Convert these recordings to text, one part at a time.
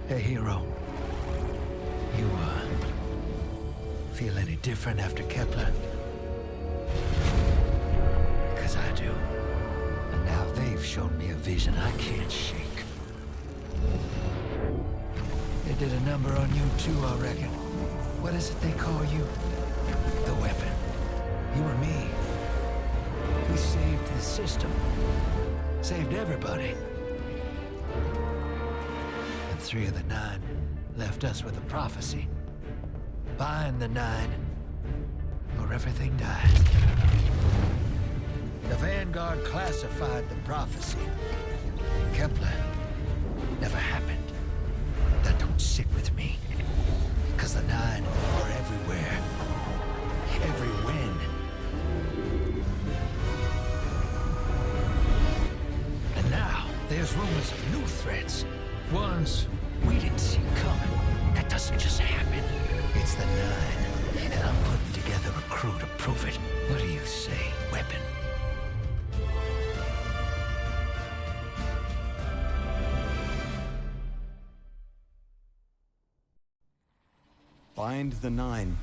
Hey, hero. You, feel any different after Kepler? Because I do. And now they've shown me a vision I can't shake. They did a number on you too, I reckon. What is it they call you? The weapon. You and me. We saved the system. Saved everybody. And 3 of the 9 left us with a prophecy. Find the 9, or everything dies. The Vanguard classified the prophecy. Kepler never happened. That don't sit with me. Because the 9 are everywhere. Every win. And now, there's rumors of new threats. Ones we didn't see coming. That doesn't just happen. It's the 9, and I'm putting together a crew to prove it. What do you say, weapon? Find the 9.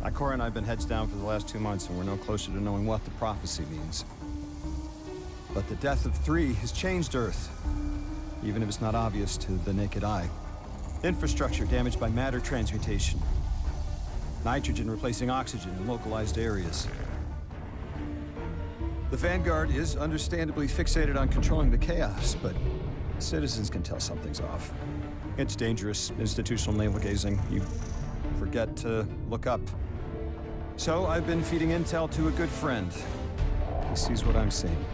Ikora and I have been heads down for the last 2 months, and we're no closer to knowing what the prophecy means. But the death of 3 has changed Earth, even if it's not obvious to the naked eye. Infrastructure damaged by matter transmutation. Nitrogen replacing oxygen in localized areas. The Vanguard is understandably fixated on controlling the chaos, but citizens can tell something's off. It's dangerous, institutional navel-gazing. You forget to look up. So I've been feeding intel to a good friend. He sees what I'm seeing.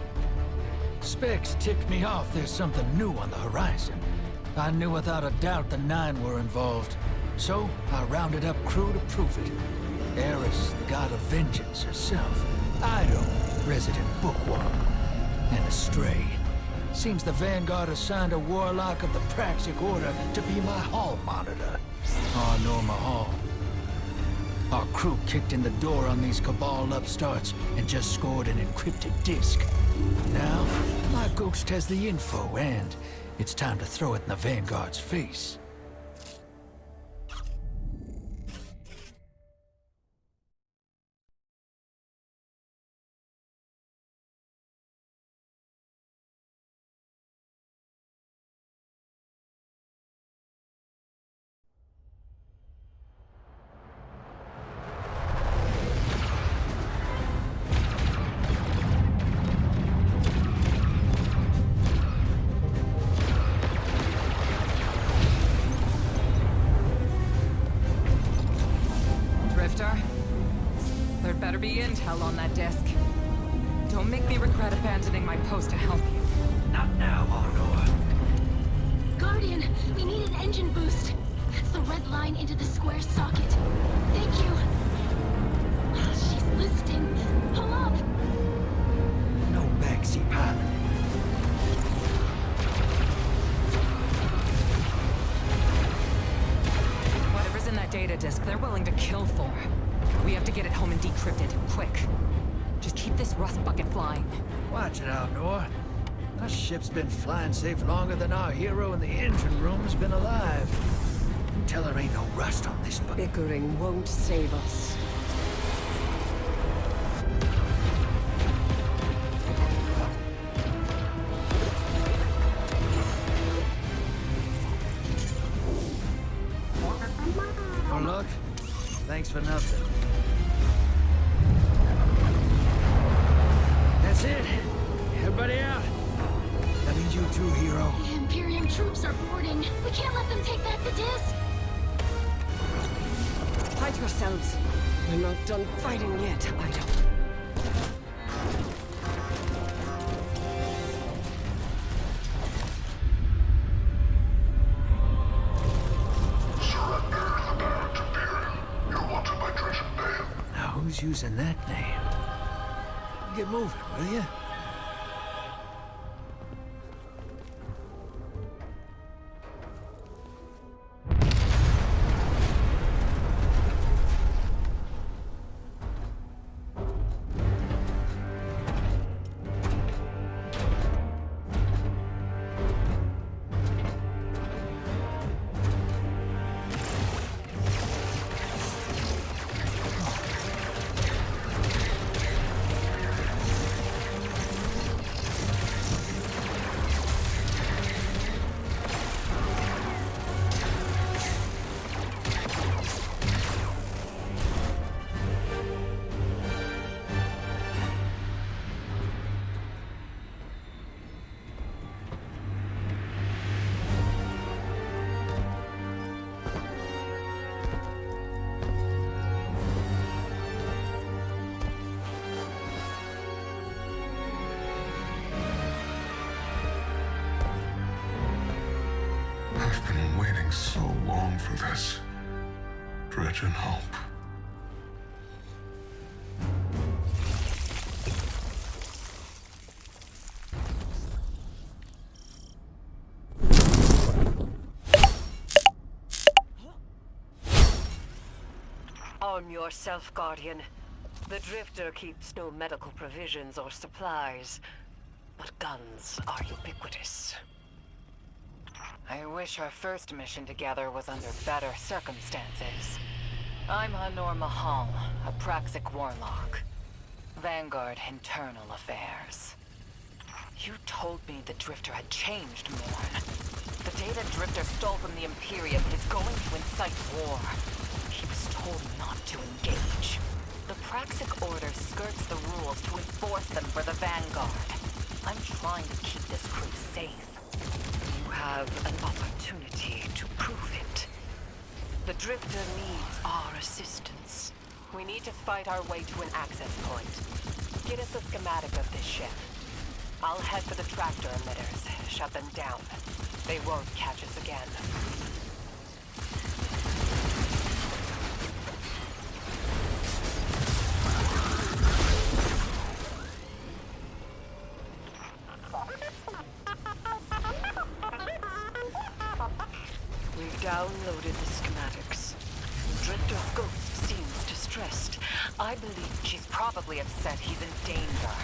Specs ticked me off. There's something new on the horizon. I knew without a doubt the 9 were involved. So I rounded up crew to prove it. Eris, the god of vengeance herself. Ido, resident bookworm. And Astray. Seems the Vanguard assigned a warlock of the Praxic Order to be my hall monitor. Oh, Norma Hall. Our crew kicked in the door on these Cabal upstarts and just scored an encrypted disk. Now, my ghost has the info, and it's time to throw it in the Vanguard's face. There'd better be intel on that disk. Don't make me regret abandoning my post to help you. Not now, Honor. Guardian, we need an engine boost. That's the red line into the square socket. Thank you. She's listening. Pull up. No backseat pilot. Whatever's in that data disk, they're willing to kill for. We have to get it home and decrypt it, quick. Just keep this rust bucket flying. Watch it out, Nor. Our ship's been flying safe longer than our hero in the engine room has been alive. Tell her ain't no rust on this bucket. Bickering won't save us. Oh, look. Thanks for nothing. That's it. Everybody out. That means you too, hero. The Imperium troops are boarding. We can't let them take back the disc. Hide yourselves. We're not done fighting yet, Ido. Who's using that name? Get moving, will you? so long for this. Dredge and hope. Arm yourself, Guardian. The Drifter keeps no medical provisions or supplies, but guns are ubiquitous. I wish our first mission together was under better circumstances. I'm Hanor Mahal, a Praxic warlock. Vanguard Internal Affairs. You told me the Drifter had changed, Morn. The data Drifter stole from the Imperium is going to incite war. He was told not to engage. The Praxic Order skirts the rules to enforce them for the Vanguard. I'm trying to keep this crew safe. You have an opportunity to prove it. The Drifter needs our assistance. We need to fight our way to an access point. Get us a schematic of this ship. I'll head for the tractor emitters, shut them down. They won't catch us again. We've downloaded the schematics. Drifter's ghost seems distressed. I believe she's probably upset he's in danger.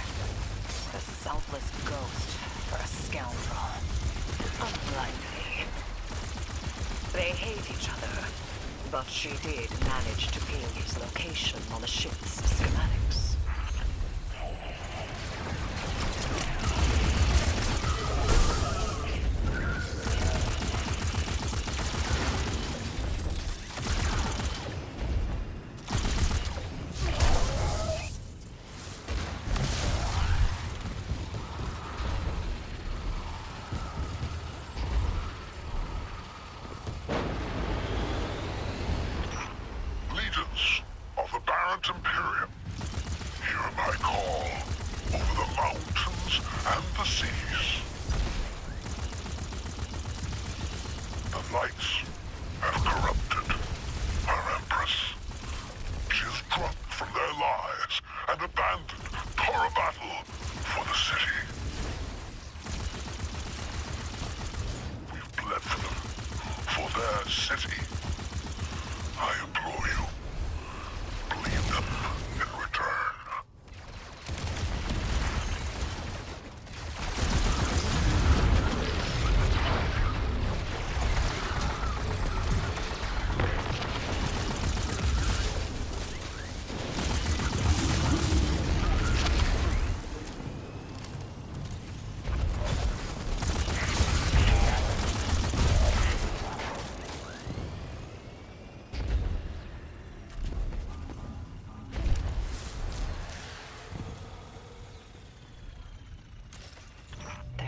A selfless ghost for a scoundrel. Unlikely. They hate each other, but she did manage to ping his location on the ship's schematics. Of the Barrent Imperium, hear my call over the mountains and the seas. The lights have corrupted our Empress. She is drunk from their lies and abandoned for a battle for the city. We've bled for them, for their city. I implore you, bleed them in return.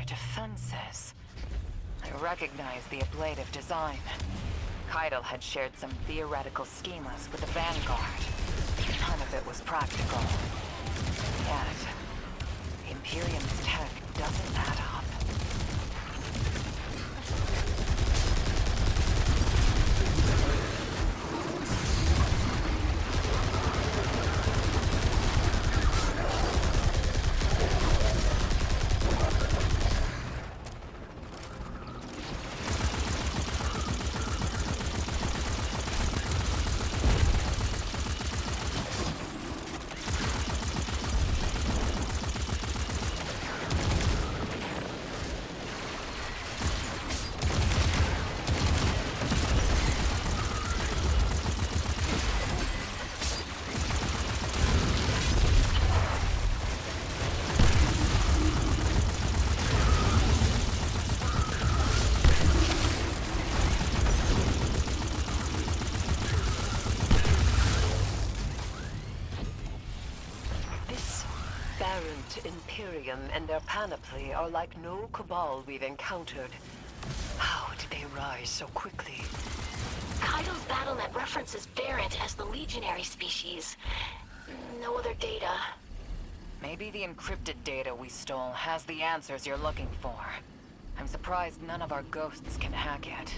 Defenses. I recognize the ablative design. Keitel had shared some theoretical schemas with the Vanguard. None of it was practical. Yet, Imperium's tech doesn't add up. Imperium and their panoply are like no cabal we've encountered. How did they rise so quickly? Keitel's BattleNet references Barrent as the legionary species. No other data. Maybe the encrypted data we stole has the answers you're looking for. I'm surprised none of our ghosts can hack it.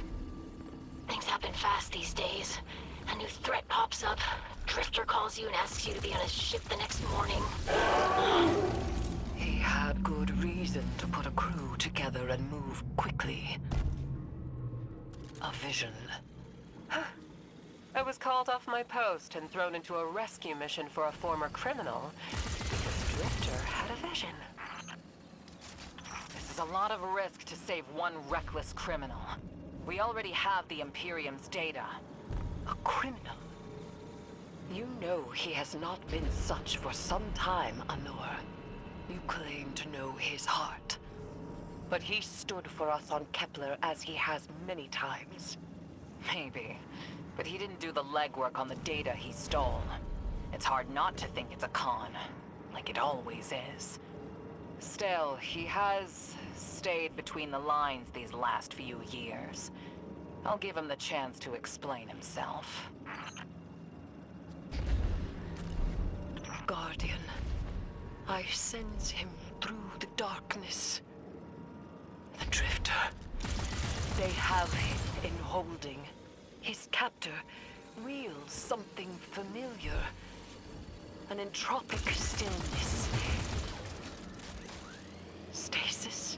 chaos these days. A new threat pops up. Drifter calls you and asks you to be on his ship the next morning. He had good reason to put a crew together and move quickly. A vision. I was called off my post and thrown into a rescue mission for a former criminal because Drifter had a vision. This is a lot of risk to save one reckless criminal. We already have the Imperium's data. A criminal? You know he has not been such for some time, Anor. You claim to know his heart. But he stood for us on Kepler as he has many times. Maybe. But he didn't do the legwork on the data he stole. It's hard not to think it's a con, like it always is. Still, he has stayed between the lines these last few years. I'll give him the chance to explain himself. Guardian, I sense him through the darkness. The Drifter. They have him in holding. His captor wields something familiar. An entropic stillness. Stasis.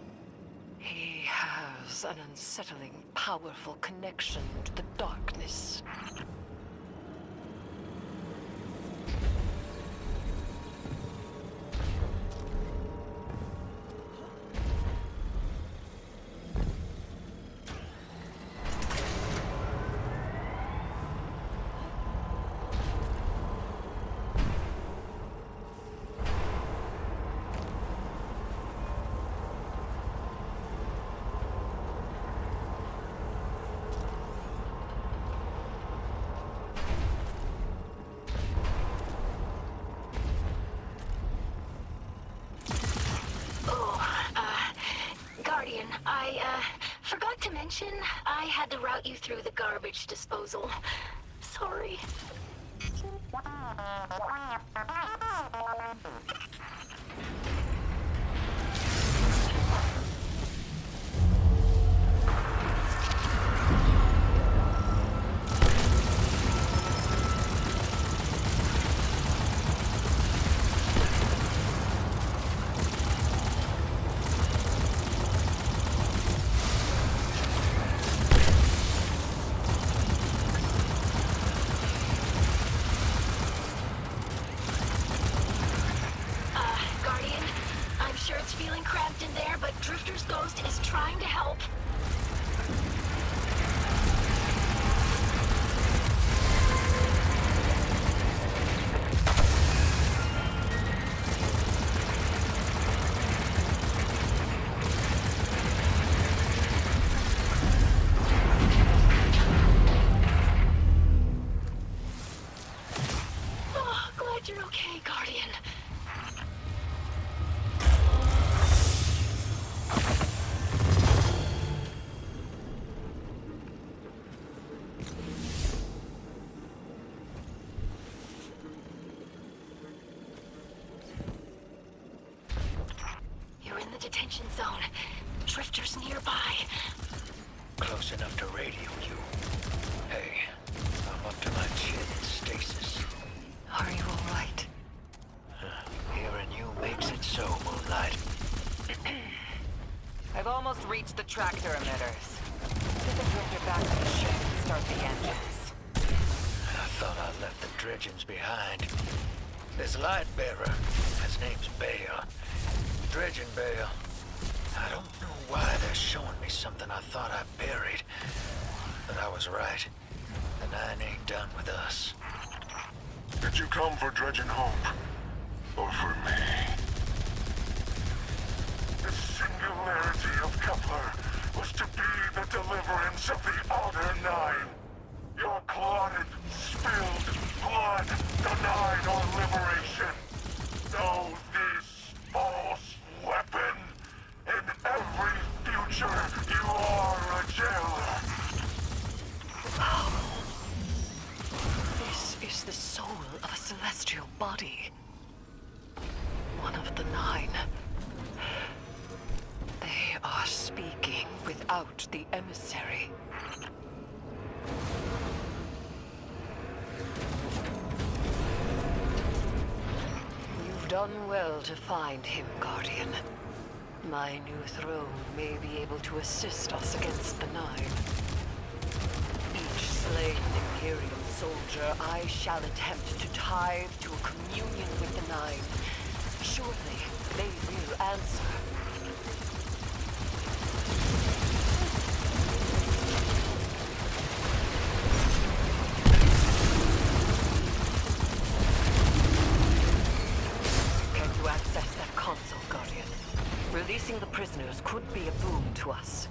He has an unsettling, powerful connection to the darkness. I forgot to mention I had to route you through the garbage disposal. Sorry. Feeling cramped in there, but Drifter's ghost is trying to help. Oh, glad you're okay, Guardian. Detention zone. Drifter's nearby. Close enough to radio you. Hey, I'm up to my chin in stasis. Are you all right? Hearing you makes it so, Moonlight. I've almost reached the tractor emitters. Get the Drifter back to the ship and start the engines. I thought I left the dredgings behind. This light bearer, his name's Bale. Dredging Bale. I don't know why they're showing me something I thought I buried. But I was right. The Nine ain't done with us. Did you come for Dredging Hope? Or for me? The singularity of Kepler was to be the deliverance of the other Nine. Your clotted, spilled blood denied our liberation. Know this false weapon. In every future, you are a jailer. This is the soul of a celestial body. One of the Nine. They are speaking without the emissary. done well to find him, Guardian. My new throne may be able to assist us against the Nine. Each slain Imperium soldier I shall attempt to tithe to a communion with the Nine. Surely they will answer. Releasing the prisoners could be a boon to us.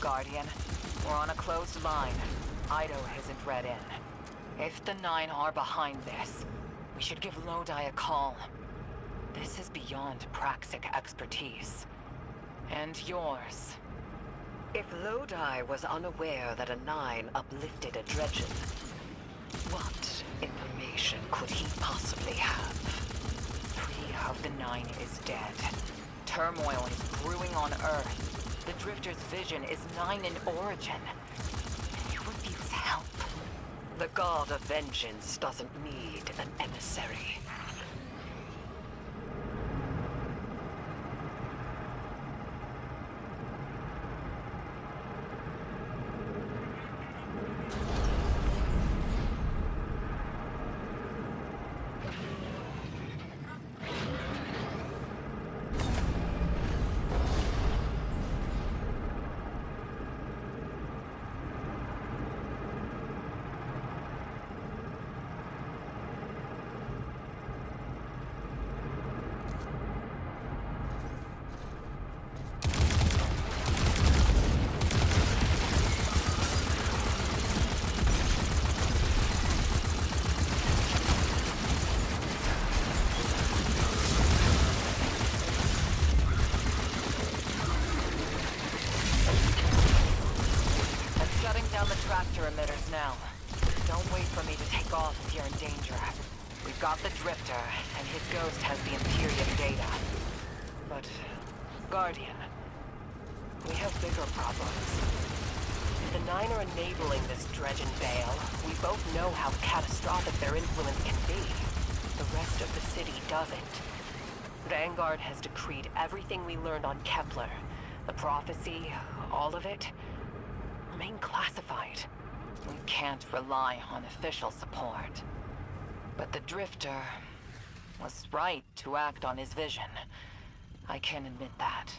Guardian. We're on a closed line. Ido isn't read in. If the Nine are behind this, we should give Lodi a call. This is beyond Praxic expertise. And yours. If Lodi was unaware that a Nine uplifted a Dredgen, what information could he possibly have? 3 of the 9 is dead. Turmoil is brewing on Earth. The Drifter's vision is 9 in origin. And you refuse help. The God of Vengeance doesn't need an emissary. Tractor emitters now. Don't wait for me to take off if you're in danger. We've got the Drifter, and his ghost has the Imperium data. But, Guardian, we have bigger problems. If the Nine are enabling this Dredgen Bale, we both know how catastrophic their influence can be. The rest of the city doesn't. Vanguard has decreed everything we learned on Kepler. The prophecy, all of it, remain classified. We can't rely on official support. But the Drifter was right to act on his vision. I can admit that.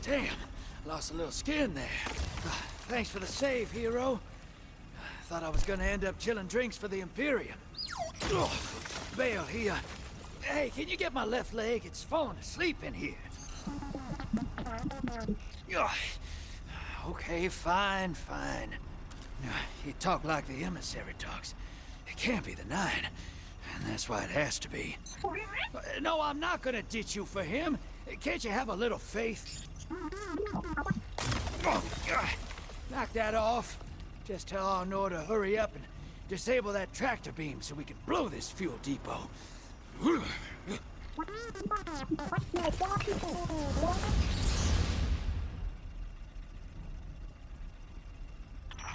Damn, lost a little skin there. Thanks for the save, hero. Thought I was gonna end up chilling drinks for the Imperium. Ugh. Bale, hey, can you get my left leg? It's falling asleep in here. Ugh. Okay, fine. You talk like the emissary talks. It can't be the 9, and that's why it has to be. No, I'm not gonna ditch you for him. Can't you have a little faith? Oh, knock that off. Just tell Arnor to hurry up and disable that tractor beam so we can blow this fuel depot.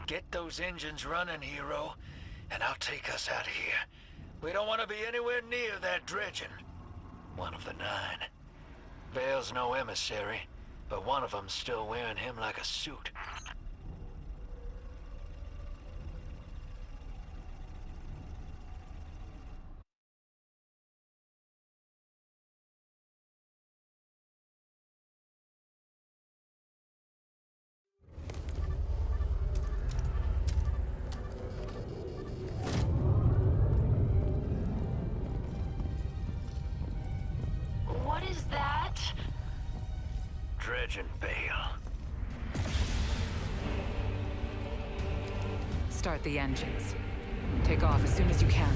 Get those engines running, hero, and I'll take us out of here. We don't want to be anywhere near that dredging. One of the 9. Bale's no emissary, but one of them's still wearing him like a suit. What is that? Dredging Bale. Start the engines. Take off as soon as you can.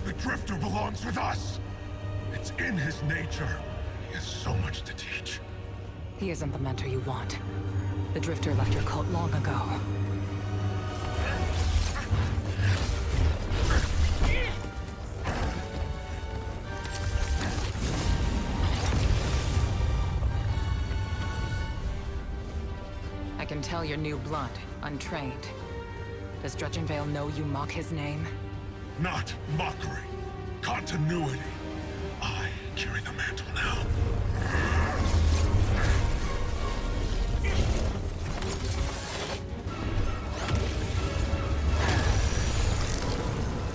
The Drifter belongs with us. It's in his nature. He has so much to teach. He isn't the mentor you want. The Drifter left your cult long ago. I can tell you're new blood, untrained. Does Dredgenvale know you mock his name? Not mockery. Continuity. I carry the mantle now.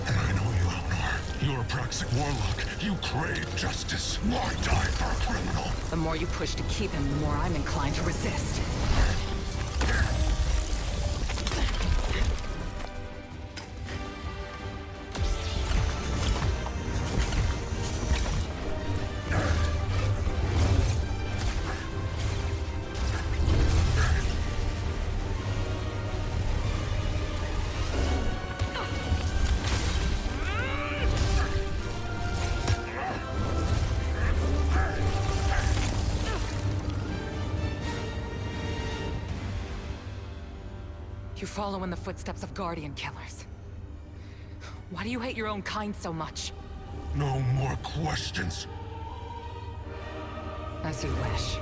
And I know you, Alnar. You're a praxic warlock. You crave justice. Why die for a criminal? The more you push to keep him, the more I'm inclined to resist. You follow in the footsteps of Guardian killers. Why do you hate your own kind so much? No more questions. As you wish.